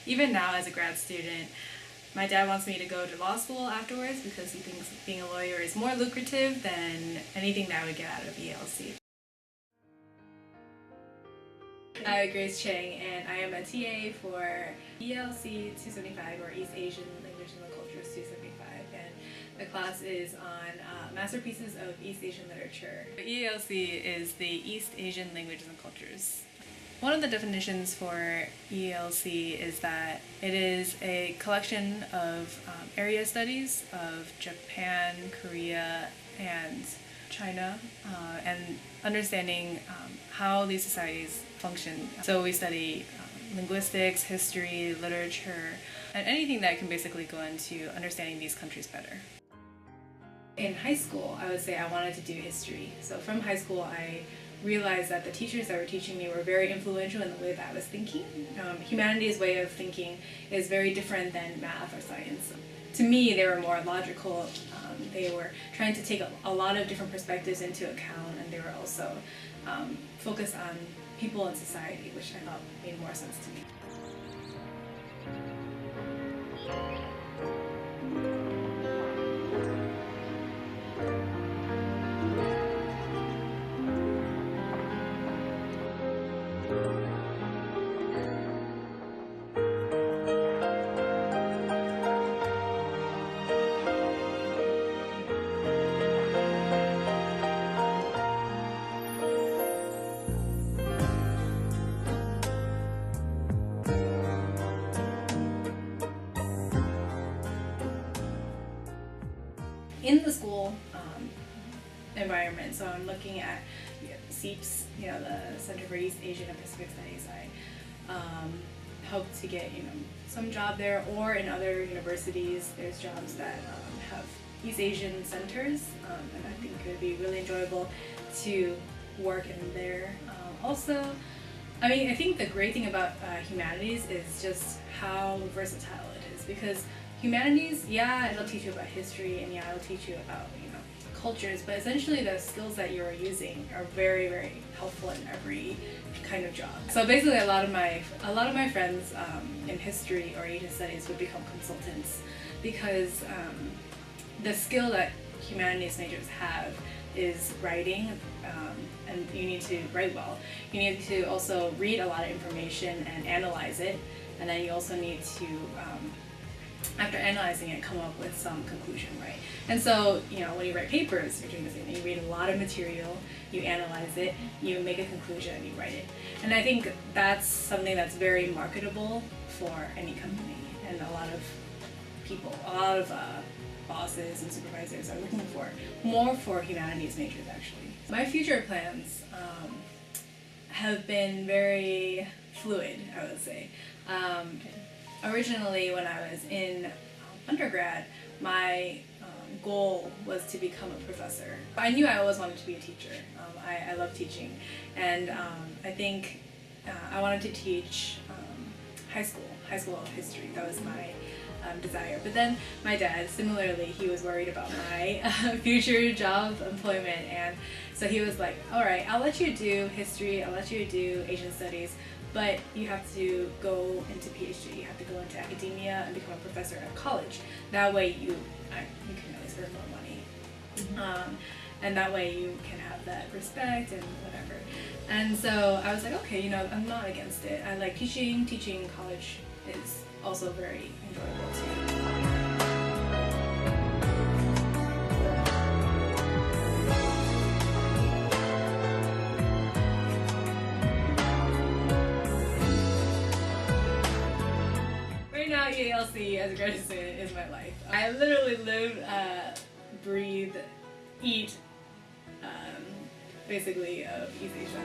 Even now as a grad student, my dad wants me to go to law school afterwards because he thinks being a lawyer is more lucrative than anything that I would get out of ELC. I'm Grace Chang, and I am a TA for ELC 275, or East Asian Languages and Cultures 275, and the class is on Masterpieces of East Asian Literature. ELC is the East Asian Languages and Cultures. One of the definitions for ELC is that it is a collection of area studies of Japan, Korea, and China, and understanding how these societies function. So we study linguistics, history, literature, and anything that can basically go into understanding these countries better. In high school, I would say I wanted to do history. So from high school, I realized that the teachers that were teaching me were very influential in the way that I was thinking. Humanities' way of thinking is very different than math or science. To me, they were more logical. They were trying to take a lot of different perspectives into account, and they were also focused on people and society, which I thought made more sense to me. In the school environment, so I'm looking at CEAPS, the Center for East Asian and Pacific Studies. I hope to get some job there, or in other universities. There's jobs that have East Asian centers, and I think it would be really enjoyable to work in there. Also, I think the great thing about humanities is just how versatile it is, because humanities, yeah, it'll teach you about history, and yeah, it'll teach you about cultures, but essentially the skills that you're using are very, very helpful in every kind of job. So basically, a lot of my friends in history or Asian studies would become consultants, because the skill that humanities majors have is writing, and you need to write well. You need to also read a lot of information and analyze it, and then you also need to after analyzing it, come up with some conclusion, right? And so, when you write papers, you're doing the same thing. You read a lot of material, you analyze it, you make a conclusion, and you write it. And I think that's something that's very marketable for any company, and a lot of people, a lot of bosses and supervisors are looking for more for humanities majors, actually. My future plans have been very fluid, I would say. Originally, when I was in undergrad, my goal was to become a professor. I knew I always wanted to be a teacher. I love teaching, and I think I wanted to teach high school history. That was my desire. But then my dad, similarly, he was worried about my future job employment, and so he was like, all right, I'll let you do history, I'll let you do Asian studies, but you have to go into PhD, you have to go into academia and become a professor at college. That way you can always earn more money. And that way you can have that respect and whatever. And so I was like, okay, I'm not against it. I like teaching. Teaching college is also very enjoyable too. Right now, ELC as a graduate student is my life. I literally live, breathe, eat, basically, of East Asia.